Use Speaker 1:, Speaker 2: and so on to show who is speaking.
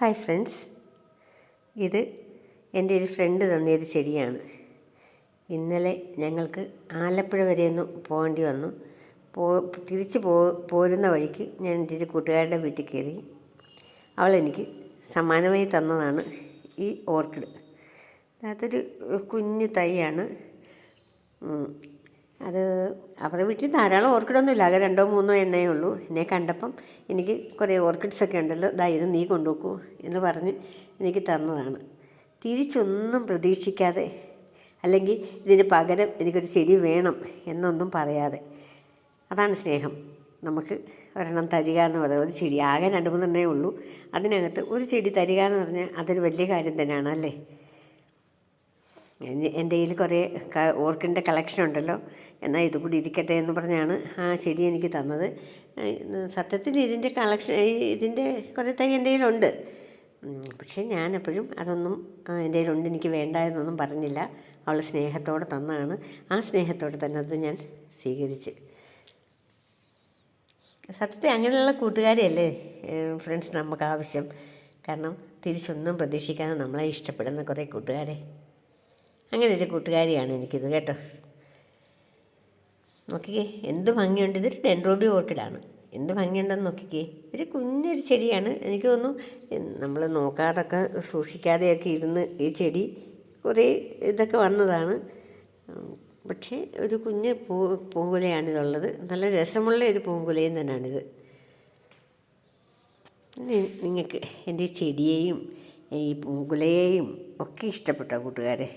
Speaker 1: Hi friends, ഇത് എൻ്റെ ഒരു ഫ്രണ്ട് തന്നൊരു ചെടിയാണ്. ഇന്നലെ ഞങ്ങൾക്ക് ആലപ്പുഴ വരെ ഒന്ന് പോകേണ്ടി വന്നു. തിരിച്ച് പോരുന്ന വഴിക്ക് ഞാൻ എൻ്റെ ഒരു കൂട്ടുകാരുടെ വീട്ടിൽ കയറി. അവളെനിക്ക് സമ്മാനമായി തന്നതാണ് ഈ ഓർക്കിഡ്. അതൊരു കുഞ്ഞ് തൈയാണ്. അത് അവരുടെ വീട്ടിൽ ധാരാളം ഓർക്കിഡൊന്നുമില്ല, ആകെ 2-3 എണ്ണയേ ഉള്ളൂ. എന്നെ കണ്ടപ്പം എനിക്ക് കുറേ ഓർക്കിഡ്സൊക്കെ ഉണ്ടല്ലോ, ഇത് നീ കൊണ്ടുപോക്കൂ എന്ന് പറഞ്ഞ് എനിക്ക് തന്നതാണ്. തിരിച്ചൊന്നും പ്രതീക്ഷിക്കാതെ, അല്ലെങ്കിൽ ഇതിന് പകരം എനിക്കൊരു ചെടി വേണം എന്നൊന്നും പറയാതെ. അതാണ് സ്നേഹം. നമുക്ക് ഒരെണ്ണം തരിക എന്ന് പറയുന്നത്, ഒരു ചെടി ആകെ 2-3 എണ്ണയേ ഉള്ളൂ, അതിനകത്ത് ഒരു ചെടി തരിക എന്ന് പറഞ്ഞാൽ അതൊരു വലിയ കാര്യം തന്നെയാണ് അല്ലേ. എൻ്റെ കയ്യിൽ കുറേ ഓർക്കിഡിൻ്റെ കളക്ഷൻ ഉണ്ടല്ലോ, എന്നാൽ ഇതുകൂടി ഇരിക്കട്ടെ എന്ന് പറഞ്ഞാണ് ആ ചെടി എനിക്ക് തന്നത്. സത്യത്തിൽ ഇതിൻ്റെ കുറേ തൈ എൻ്റെ കയ്യിലുണ്ട്. പക്ഷേ ഞാനെപ്പോഴും അതൊന്നും എൻ്റെ കയ്യിലുണ്ട്, എനിക്ക് വേണ്ട എന്നൊന്നും പറഞ്ഞില്ല. അവൾ സ്നേഹത്തോടെ തന്നതാണ്. ആ സ്നേഹത്തോടെ തന്നെ അത് ഞാൻ സ്വീകരിച്ച്. സത്യത്തിൽ അങ്ങനെയുള്ള കൂട്ടുകാരെയല്ലേ ഫ്രണ്ട്സ് നമുക്ക് ആവശ്യം. കാരണം തിരിച്ചൊന്നും പ്രതീക്ഷിക്കാതെ നമ്മളെ ഇഷ്ടപ്പെടുന്ന കുറേ കൂട്ടുകാരെ, അങ്ങനെ ഒരു കൂട്ടുകാരിയാണ് എനിക്കിത് കേട്ടോ. നോക്കിക്കേ എന്ത് ഭംഗിയുണ്ട്. ഇതൊരു ഡെൻഡ്രോബി ഓർക്കിഡാണ്. എന്ത് ഭംഗിയുണ്ടെന്ന് നോക്കിക്കേ. ഒരു കുഞ്ഞൊരു ചെടിയാണ്. എനിക്ക് തോന്നുന്നു നമ്മൾ നോക്കാതൊക്കെ സൂക്ഷിക്കാതെയൊക്കെ ഇരുന്ന് ഈ ചെടി കുറേ ഇതൊക്കെ വന്നതാണ്. പക്ഷേ ഒരു കുഞ്ഞ് പൂങ്കുലയാണിതുള്ളത്. നല്ല രസമുള്ള ഒരു പൂങ്കുലയും തന്നെയാണിത്. നിങ്ങൾക്ക് എൻ്റെ ചെടിയെയും ഈ പൂങ്കുലയെയും ഒക്കെ ഇഷ്ടപ്പെട്ടോ കൂട്ടുകാരെ?